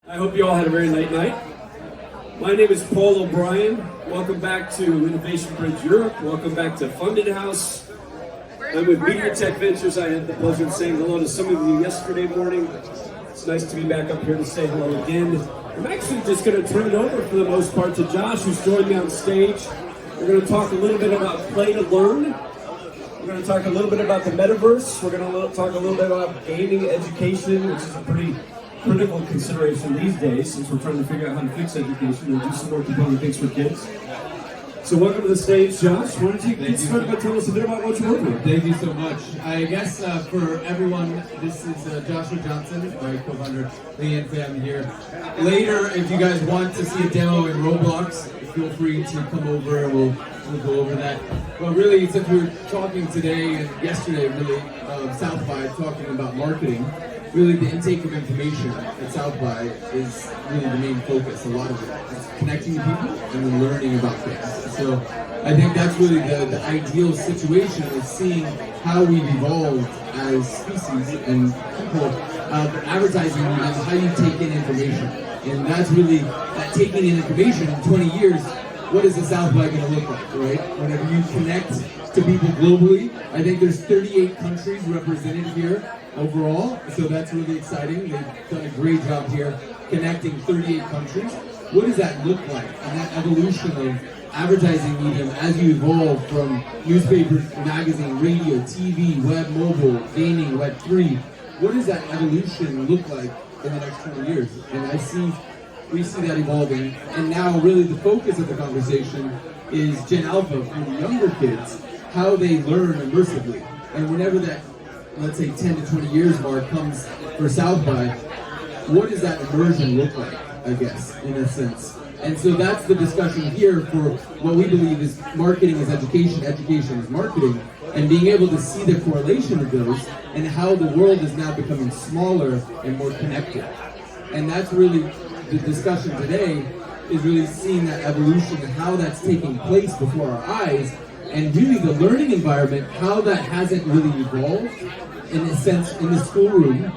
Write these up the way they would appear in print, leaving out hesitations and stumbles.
I hope you all had a very late night. My name is Paul O'Brien. Welcome back to Innovation Bridge Europe. Welcome back to Funded House. I'm with Media Tech Ventures. I had the pleasure of saying hello to some of you yesterday morning. It's nice to be back up here to say hello again. I'm actually just going to turn it over for the most part to Josh, who's joined me on stage. We're going to talk a little bit about play to learn. We're going to talk a little bit about the metaverse. We're going to talk a little bit about gaming education, which is a pretty critical consideration these days since we're trying to figure out how to fix education and do some more compelling things for kids. So welcome to the stage, Josh. Why don't you get started by telling us a bit about what you're working on? Thank you so much. I guess for everyone, this is Joshua Johnson, my co-founder, Leanne Pham here. Later, if you guys want to see a demo in Roblox, feel free to come over and we'll go over that. But really, since we were talking today and yesterday, really, South by talking about marketing, really the intake of information at South by is really the main focus. A lot of it is connecting to people and then learning about things. So I think that's really the ideal situation, is seeing how we've evolved as species and people, advertising and how you take in information. And that's really that taking in information in 20 years. What is the South by going to look like, right? Whenever you connect to people globally, I think there's 38 countries represented here overall, so that's really exciting. They've done a great job here connecting 38 countries. What does that look like? And that evolution of advertising medium as you evolve from newspapers, magazine, radio, TV, web, mobile, gaming, Web 3, what does that evolution look like in the next 20 years? And we see that evolving, and now really the focus of the conversation is Gen Alpha, for the younger kids, how they learn immersively. And whenever that, let's say 10 to 20 years mark comes for South by, what does that immersion look like, I guess, in a sense? And so that's the discussion here for what we believe is marketing is education, education is marketing, and being able to see the correlation of those and how the world is now becoming smaller and more connected. And that's really the discussion today, is really seeing that evolution and how that's taking place before our eyes, and really the learning environment, how that hasn't really evolved in a sense in the schoolroom.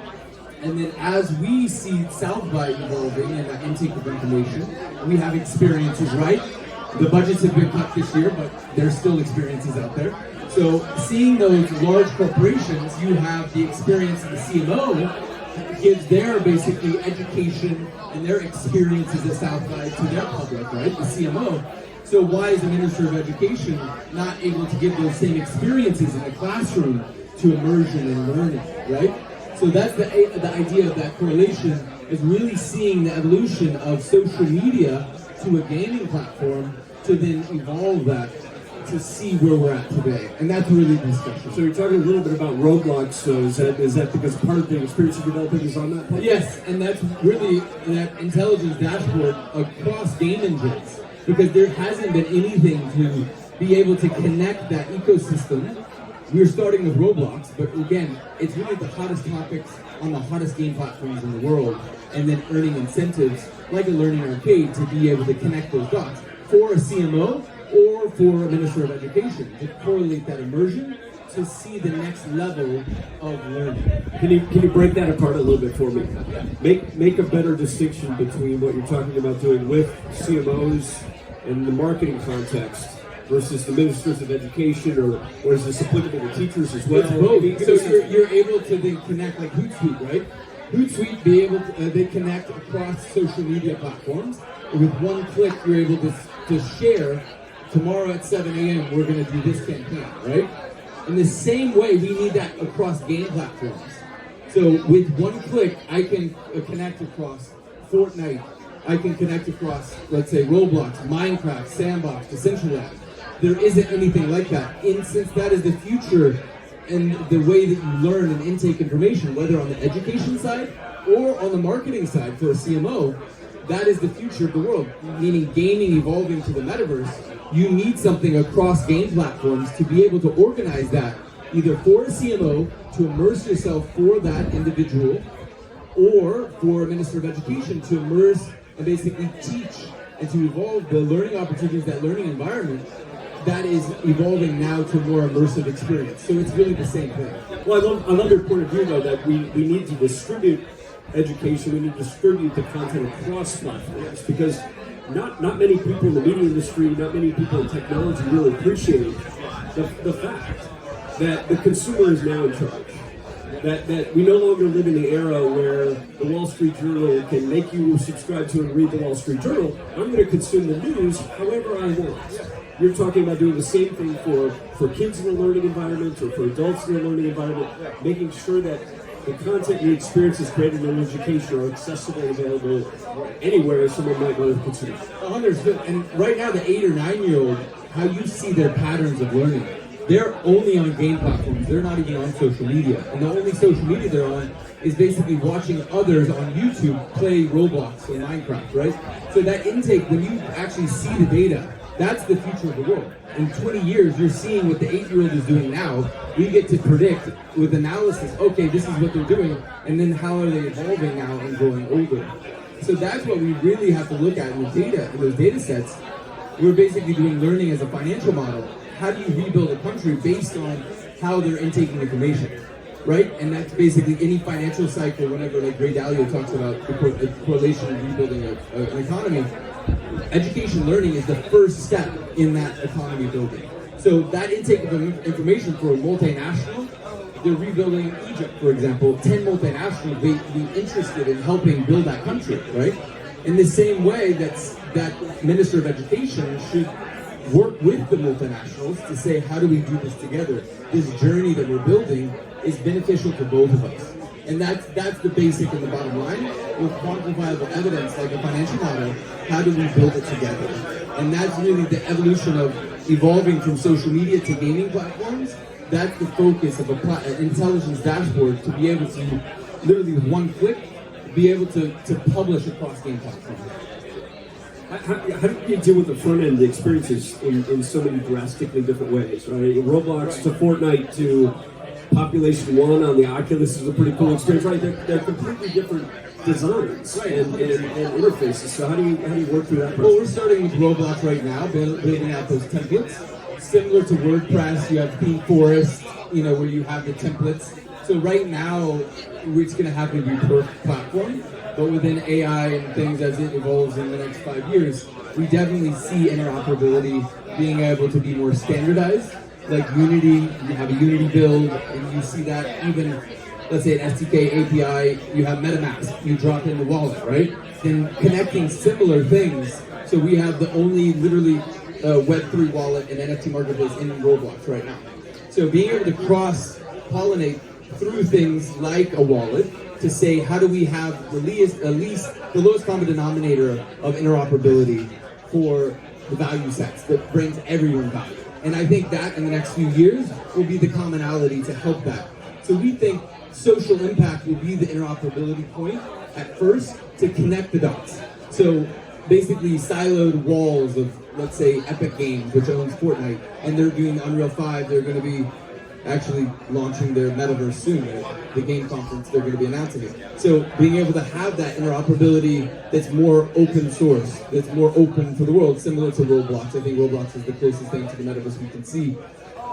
And then as we see South by evolving and that intake of information, we have experiences, right? The budgets have been cut this year, but there's still experiences out there. So seeing those large corporations, you have the experience of the CMO gives their basically education and their experiences at South by to their public, right? The CMO. So why is the Minister of Education not able to give those same experiences in the classroom to immersion and learning, right? So that's the idea of that correlation, is really seeing the evolution of social media to a gaming platform to then evolve that to see where we're at today. And that's really the discussion. So you're talking a little bit about Roblox, so is that because part of the experience you're developing is on that platform? Yes, and that's really that intelligence dashboard across game engines, because there hasn't been anything to be able to connect that ecosystem. We're starting with Roblox, but again, it's really the hottest topics on the hottest game platforms in the world, and then earning incentives like a learning arcade to be able to connect those dots for a CMO or for a Minister of Education to correlate that immersion to see the next level of learning. Can you break that apart a little bit for me? Make a better distinction between what you're talking about doing with CMOs in the marketing context versus the Ministers of Education, or is this applicable to teachers as well? It's both. So you're able to then connect, like Hootsuite, right? Hootsuite be able to they connect across social media platforms. With one click, you're able to share. Tomorrow at 7 a.m. we're going to do this campaign, right? In the same way, we need that across game platforms. So with one click, I can connect across Fortnite. I can connect across, let's say, Roblox, Minecraft, Sandbox, Decentraland. There isn't anything like that. And since that is the future and the way that you learn and intake information, whether on the education side or on the marketing side for a CMO, that is the future of the world, meaning gaming evolving to the metaverse. You need something across game platforms to be able to organize that, either for a CMO to immerse yourself for that individual, or for a Minister of Education to immerse and basically teach and to evolve the learning opportunities, that learning environment that is evolving now to a more immersive experience. So it's really the same thing. Well, I love your point of view, though, that we need to distribute education, we need to distribute the content across platforms, because not many people in the media industry, not many people in technology really appreciate the fact that the consumer is now in charge. That we no longer live in the era where the Wall Street Journal can make you subscribe to and read the Wall Street Journal. I'm going to consume the news however I want. You're talking about doing the same thing for kids in a learning environment or for adults in a learning environment, making sure that the content and the experiences created in education are accessible and available anywhere someone might want to consume. Understood. And right now, the 8 or 9-year-old, how you see their patterns of learning, they're only on game platforms. They're not even on social media. And the only social media they're on is basically watching others on YouTube play Roblox or Minecraft, right? So that intake, when you actually see the data, that's the future of the world. In 20 years, you're seeing what the 8-year-old is doing now. We get to predict with analysis, okay, this is what they're doing, and then how are they evolving now and growing older. So that's what we really have to look at in the data, in those data sets. We're basically doing learning as a financial model. How do you rebuild a country based on how they're intaking information, right? And that's basically any financial cycle, whenever like Ray Dalio talks about the correlation of rebuilding an economy, education learning is the first step in that economy building. So that intake of information for a multinational, they're rebuilding Egypt, for example, 10 multinationals, they'd be interested in helping build that country, right? In the same way that Minister of Education should work with the multinationals to say, how do we do this together? This journey that we're building is beneficial to both of us. And that's the basic and the bottom line. With quantifiable evidence like a financial model, how do we build it together? And that's really the evolution of evolving from social media to gaming platforms. That's the focus of an intelligence dashboard, to be able to, literally with one click, be able to publish across game platforms. How do you deal with the front end, the experiences in so many drastically different ways, right? Roblox to Fortnite to Population 1 on the Oculus is a pretty cool experience, right? They're completely different designs and interfaces. So how do you work through that process? Well, we're starting with Roblox right now, building out those templates. Similar to WordPress, you have Theme Forest, where you have the templates. So right now, it's going to have to be per platform, but within AI and things as it evolves in the next 5 years, we definitely see interoperability being able to be more standardized. Like Unity, you have a Unity build, and you see that even, let's say an SDK API, you have MetaMask, you drop in the wallet, right? And connecting similar things. So we have the only literally Web3 wallet and NFT marketplace in Roblox right now. So being able to cross-pollinate through things like a wallet to say, how do we have at least the lowest common denominator of interoperability for the value sets that brings everyone value. And I think that in the next few years will be the commonality to help that. So we think social impact will be the interoperability point at first to connect the dots. So basically siloed walls of, let's say, Epic Games, which owns Fortnite, and they're doing Unreal 5, they're going to be actually launching their metaverse soon. At the game conference, they're going to be announcing it. So being able to have that interoperability that's more open source, that's more open for the world, similar to Roblox. I think Roblox is the closest thing to the metaverse we can see.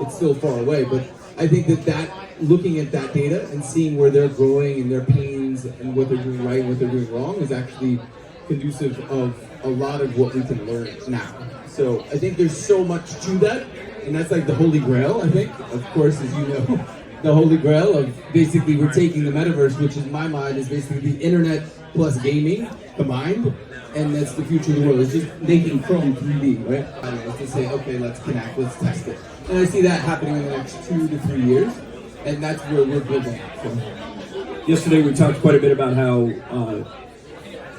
It's still far away, but I think that looking at that data and seeing where they're growing and their pains and what they're doing right and what they're doing wrong is actually conducive of a lot of what we can learn now. So I think there's so much to that. And that's like the holy grail, I think, of course, as you know, the holy grail of basically we're taking the metaverse, which in my mind is basically the internet plus gaming combined, and that's the future of the world. It's just making Chrome 3D, right? It's to say, okay, let's connect, let's test it. And I see that happening in the next 2 to 3 years, and that's where we're building. So. Yesterday we talked quite a bit about how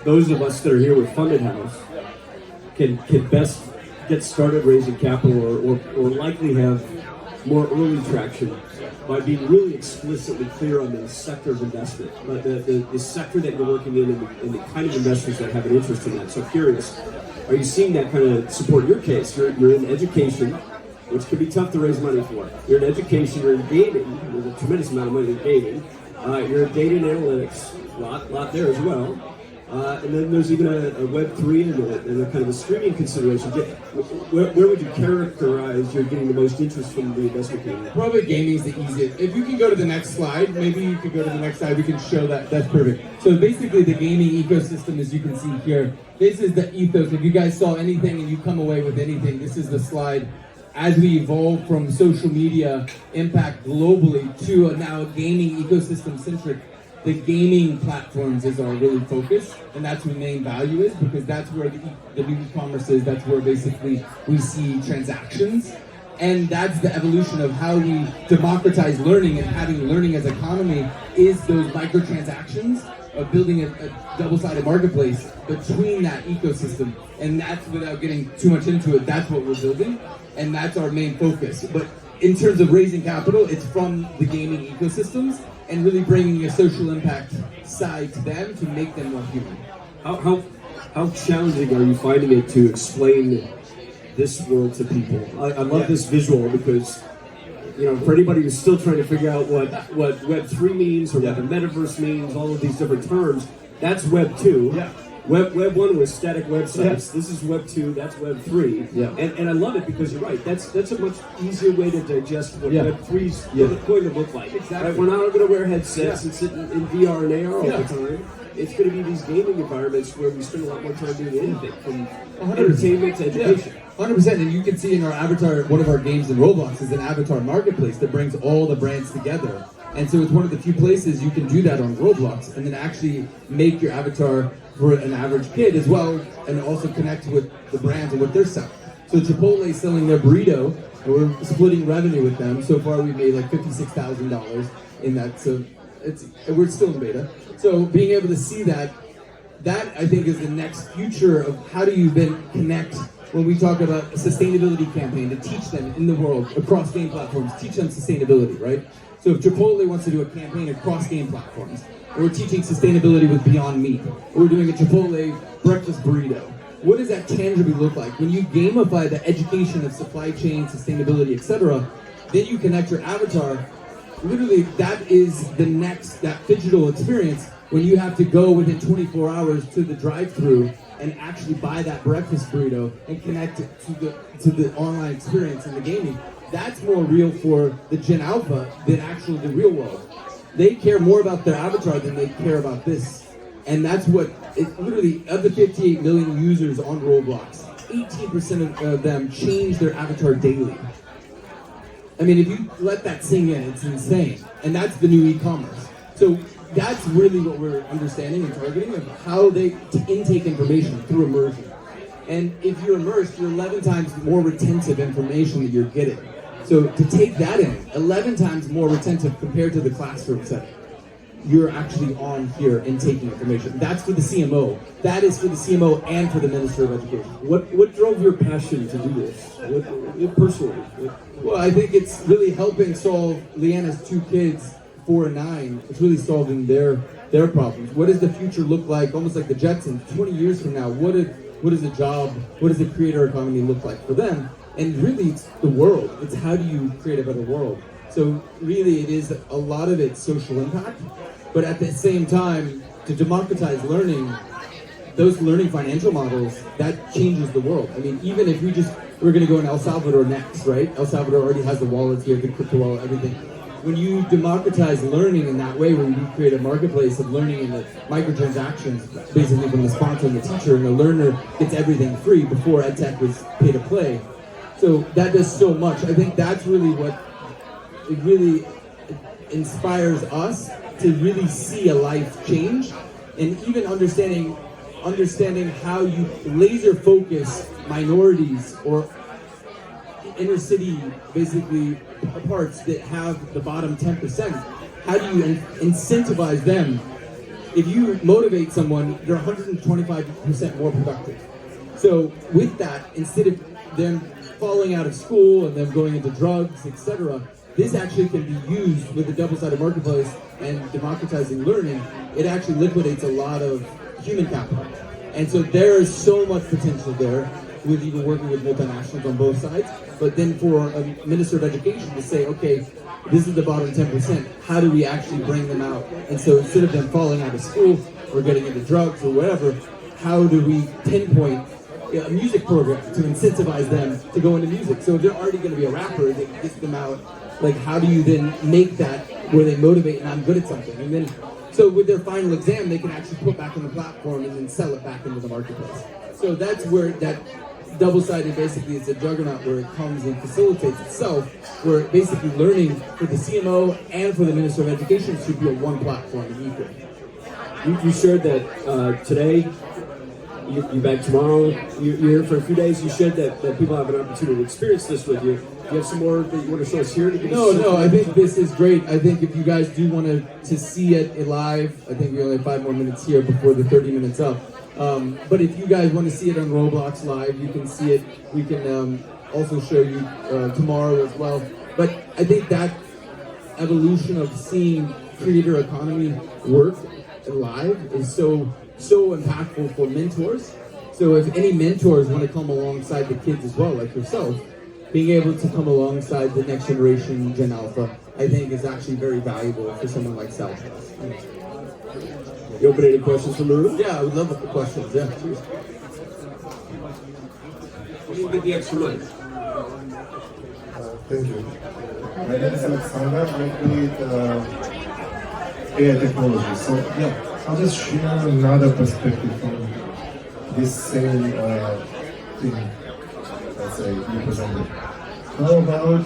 those of us that are here with Funded House can best get started raising capital or likely have more early traction by being really explicitly clear on the sector of investment, the sector that you're working in and the kind of investors that have an interest in that. So curious, are you seeing that kind of support your case? You're in education, which can be tough to raise money for. You're in education, you're in gaming, there's a tremendous amount of money in gaming. You're in data and analytics, lot there as well. And then there's even a Web3 and a kind of a streaming consideration. Where would you characterize you're getting the most interest from the investment community? Probably gaming is the easiest. If you can go to the next slide, maybe you could go to the next slide, we can show that. That's perfect. So basically the gaming ecosystem, as you can see here, this is the ethos. If you guys saw anything and you come away with anything, this is the slide. As we evolve from social media impact globally to now a gaming ecosystem centric, the gaming platforms is our really focus, and that's where the main value is, because that's where the new e-commerce is. That's where basically we see transactions, and that's the evolution of how we democratize learning and having learning as economy is those microtransactions of building a double-sided marketplace between that ecosystem, and that's without getting too much into it. That's what we're building, and that's our main focus. But in terms of raising capital, it's from the gaming ecosystems and really bringing a social impact side to them to make them more human. How challenging are you finding it to explain this world to people? I love this visual because, you know, for anybody who's still trying to figure out what Web3 means or what the metaverse means, all of these different terms, that's Web 2. Yeah. Web 1 was static websites. Yeah. This is Web 2, that's Web 3. Yeah. And I love it because you're right. That's a much easier way to digest what Web 3's going to look like. Exactly. Right? We're not going to wear headsets and sit in VR and AR all the time. It's going to be these gaming environments where we spend a lot more time doing anything, from entertainment to education. 100%, and you can see in our avatar, one of our games in Roblox is an avatar marketplace that brings all the brands together. And so it's one of the few places you can do that on Roblox and then actually make your avatar for an average kid as well, and also connect with the brands and what they're selling. So Chipotle is selling their burrito, and we're splitting revenue with them. So far we've made like $56,000 in that, so we're still in beta. So being able to see that I think is the next future of how do you then connect when we talk about a sustainability campaign to teach them in the world, across game platforms, teach them sustainability, right? So if Chipotle wants to do a campaign across game platforms, we're teaching sustainability with Beyond Meat, we're doing a Chipotle breakfast burrito. What does that tangibly look like? When you gamify the education of supply chain, sustainability, etc., then you connect your avatar. Literally, that is the next, that digital experience when you have to go within 24 hours to the drive-thru and actually buy that breakfast burrito and connect it to the online experience in the gaming. That's more real for the Gen Alpha than actually the real world. They care more about their avatar than they care about this. And that's what, literally, of the 58 million users on Roblox, 18% of them change their avatar daily. I mean, if you let that sink in, it's insane. And that's the new e-commerce. So that's really what we're understanding and targeting of how they intake information through immersion. And if you're immersed, you're 11 times more retentive information that you're getting. So to take that in, 11 times more retentive compared to the classroom setting. You're actually on here and taking information. That's for the CMO. That is for the CMO and for the Minister of Education. What drove your passion to do this? What personally? Well, I think it's really helping solve Leanna's two kids, 4 and 9. It's really solving their problems. What does the future look like? Almost like the Jetsons. 20 years from now, what is a job? What does the creator economy look like for them? And really, it's the world. It's how do you create a better world? So really, it is a lot of it's social impact, but at the same time, to democratize learning, those learning financial models, that changes the world. I mean, even if we're going to go in El Salvador next, right? El Salvador already has the wallets here, the crypto wallet, everything. When you democratize learning in that way, where you create a marketplace of learning in the microtransactions, basically from the sponsor and the teacher, and the learner gets everything free before EdTech was pay to play. So that does so much. I think that's really what it really inspires us to really see a life change, and even understanding how you laser focus minorities or inner city, basically parts that have the bottom 10%. How do you incentivize them? If you motivate someone, they're 125% more productive. So with that, instead of them falling out of school and them going into drugs, etc., this actually can be used with a double-sided marketplace and democratizing learning. It actually liquidates a lot of human capital. And so there is so much potential there with even working with multinationals on both sides. But then for a Minister of Education to say, okay, this is the bottom 10%, how do we actually bring them out? And so instead of them falling out of school or getting into drugs or whatever, how do we pinpoint a music program to incentivize them to go into music? So if they're already going to be a rapper, they get them out. Like, how do you then make that where they motivate and I'm good at something? And then, so with their final exam, they can actually put back on the platform and then sell it back into the marketplace. So that's where that double-sided basically is a juggernaut where it comes and facilitates itself, where basically learning for the CMO and for the Minister of Education should be on one platform and equal. You shared that today, you're back tomorrow, you're here for a few days. You shared that people have an opportunity to experience this with you. Do you have some more that you want to show us here? No, I think this is great. I think if you guys do want to see it live, I think we only have 5 more minutes here before the 30 minutes up. But if you guys want to see it on Roblox live, you can see it. We can also show you tomorrow as well. But I think that evolution of seeing creator economy work live is so impactful for mentors. So if any mentors want to come alongside the kids as well, like yourself, being able to come alongside the next generation, Gen Alpha, I think is actually very valuable for someone like Sal. You open any questions from the room? Yeah, I would love the questions, yeah. You can get the extra money. Thank you. My name is Alexander. I create AI technology. So yeah, I'll just share another perspective from this same thing. Let's say you presented. How about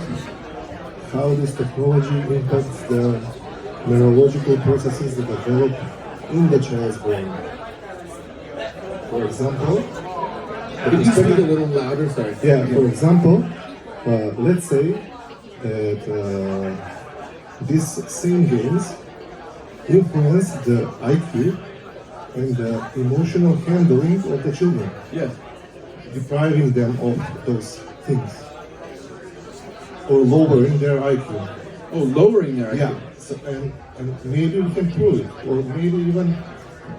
how this technology impacts the neurological processes that develop in the child's brain? For example, Could you speak a little louder? Sorry. yeah. For example, let's say that these same games influence the IQ and the emotional handling of the children, Yes. depriving them of those things or lowering their IQ. Oh, lowering their IQ. Yeah. So, and maybe we can prove it, or maybe even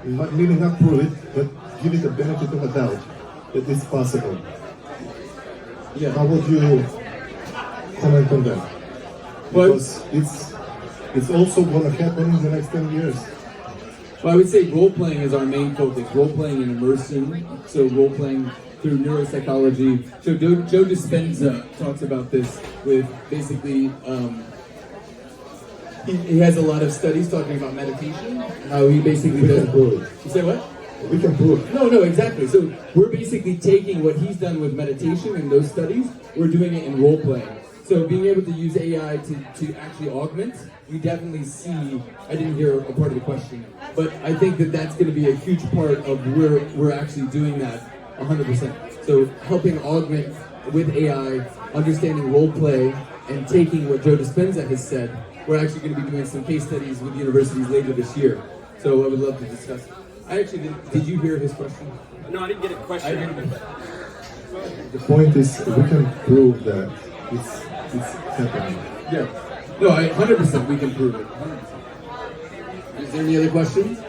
maybe not prove it, but give it a benefit of a doubt that it's possible. Yeah. How would you comment on that? Well, Because it's also going to happen in the next 10 years. Well, I would say role-playing is our main focus. Role-playing and immersion. So role-playing through neuropsychology. So Joe Dispenza talks about this with basically, he has a lot of studies talking about meditation. How he basically We does. can prove it. You say what? We can prove it. No, exactly. So we're basically taking what he's done with meditation and those studies, we're doing it in role-playing. So being able to use AI to actually augment, we definitely see, I didn't hear a part of the question, but I think that that's going to be a huge part of where we're actually doing that 100%. So helping augment with AI, understanding role play, and taking what Joe Dispenza has said, we're actually going to be doing some case studies with universities later this year. So I would love to discuss it. I actually did you hear his question? No, I didn't get a question. I didn't. The point is, we can prove that it's happening. Yeah. No, 100% we can prove it. 100%. Is there any other questions?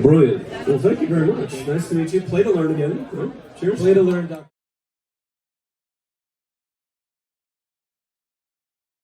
Brilliant. Well, thank you very much. Nice to meet you. Play to learn again. Cheers. Play to learn.